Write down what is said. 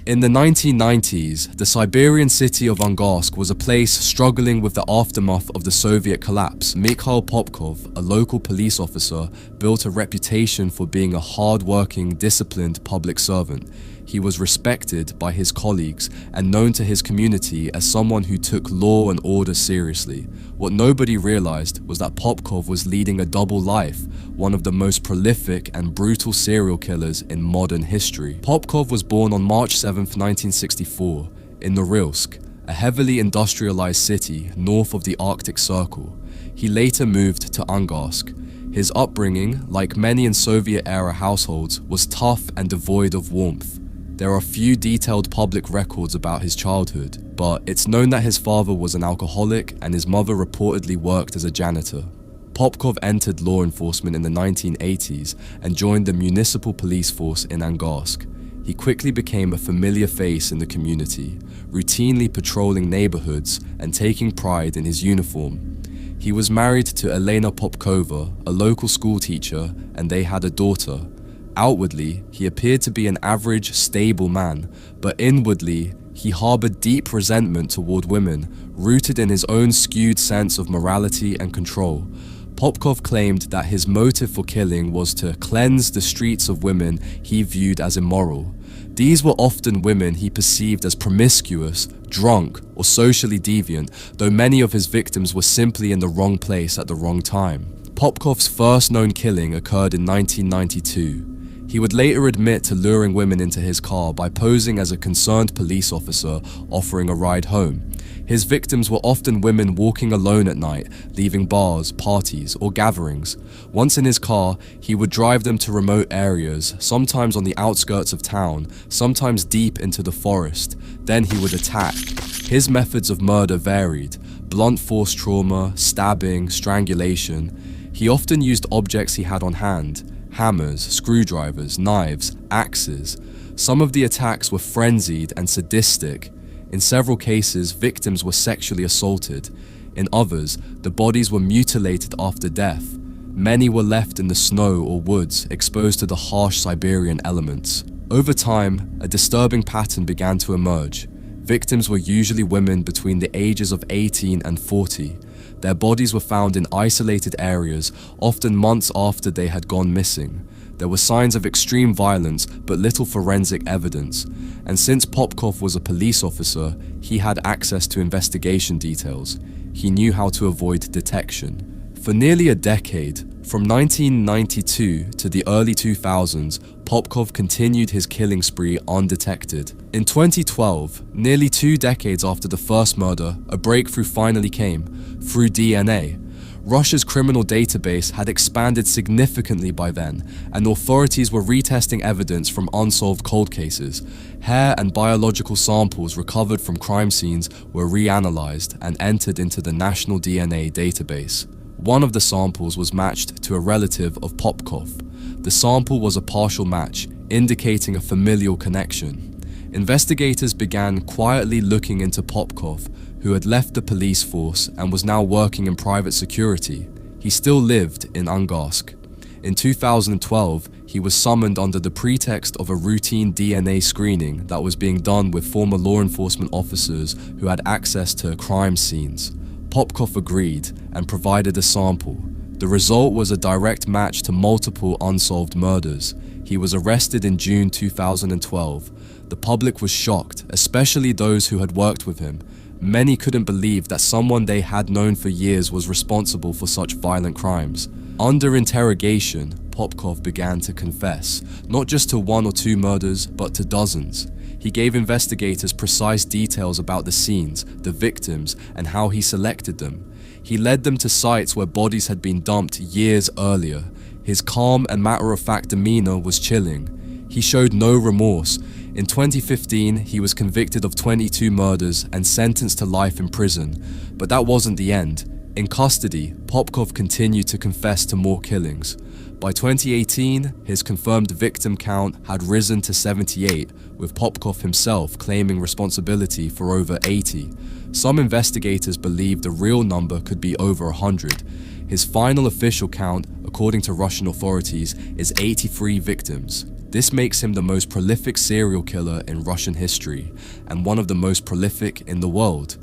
In the 1990s, the Siberian city of Angarsk was a place struggling with the aftermath of the Soviet collapse. Mikhail Popkov, a local police officer, built a reputation for being a hard-working, disciplined public servant. He was respected by his colleagues and known to his community as someone who took law and order seriously. What nobody realized was that Popkov was leading a double life, one of the most prolific and brutal serial killers in modern history. Popkov was born on March 7, 1964, in Norilsk, a heavily industrialized city north of the Arctic Circle. He later moved to Angarsk. His upbringing, like many in Soviet-era households, was tough and devoid of warmth. There are few detailed public records about his childhood, but it's known that his father was an alcoholic and his mother reportedly worked as a janitor. Popkov entered law enforcement in the 1980s and joined the municipal police force in Angarsk. He quickly became a familiar face in the community, routinely patrolling neighborhoods and taking pride in his uniform. He was married to Elena Popkova, a local school teacher, and they had a daughter. Outwardly, he appeared to be an average, stable man, but inwardly, he harbored deep resentment toward women, rooted in his own skewed sense of morality and control. Popkov claimed that his motive for killing was to cleanse the streets of women he viewed as immoral. These were often women he perceived as promiscuous, drunk, or socially deviant, though many of his victims were simply in the wrong place at the wrong time. Popkov's first known killing occurred in 1992. He would later admit to luring women into his car by posing as a concerned police officer offering a ride home. His victims were often women walking alone at night, leaving bars, parties, or gatherings. Once in his car, he would drive them to remote areas, sometimes on the outskirts of town, sometimes deep into the forest. Then he would attack. His methods of murder varied: blunt force trauma, stabbing, strangulation. He often used objects he had on hand: hammers, screwdrivers, knives, axes. Some of the attacks were frenzied and sadistic. In several cases, victims were sexually assaulted. In others, the bodies were mutilated after death. Many were left in the snow or woods, exposed to the harsh Siberian elements. Over time, a disturbing pattern began to emerge. Victims were usually women between the ages of 18 and 40. Their bodies were found in isolated areas, often months after they had gone missing. There were signs of extreme violence, but little forensic evidence. And since Popkov was a police officer, he had access to investigation details. He knew how to avoid detection. For nearly a decade, from 1992 to the early 2000s, Popkov continued his killing spree undetected. In 2012, nearly 2 decades after the first murder, a breakthrough finally came, through DNA. Russia's criminal database had expanded significantly by then, and authorities were retesting evidence from unsolved cold cases. Hair and biological samples recovered from crime scenes were reanalyzed and entered into the National DNA database. One of the samples was matched to a relative of Popkov. The sample was a partial match, indicating a familial connection. Investigators began quietly looking into Popkov, who had left the police force and was now working in private security. He still lived in Angarsk. In 2012, he was summoned under the pretext of a routine DNA screening that was being done with former law enforcement officers who had access to crime scenes. Popkov agreed and provided a sample. The result was a direct match to multiple unsolved murders. He was arrested in June 2012. The public was shocked, especially those who had worked with him. Many couldn't believe that someone they had known for years was responsible for such violent crimes. Under interrogation, Popkov began to confess, not just to 1 or 2 murders, but to dozens. He gave investigators precise details about the scenes, the victims, and how he selected them. He led them to sites where bodies had been dumped years earlier. His calm and matter-of-fact demeanor was chilling. He showed no remorse. In 2015, he was convicted of 22 murders and sentenced to life in prison. But that wasn't the end. In custody, Popkov continued to confess to more killings. By 2018, his confirmed victim count had risen to 78, with Popkov himself claiming responsibility for over 80. Some investigators believe the real number could be over 100. His final official count, according to Russian authorities, is 83 victims. This makes him the most prolific serial killer in Russian history, and one of the most prolific in the world.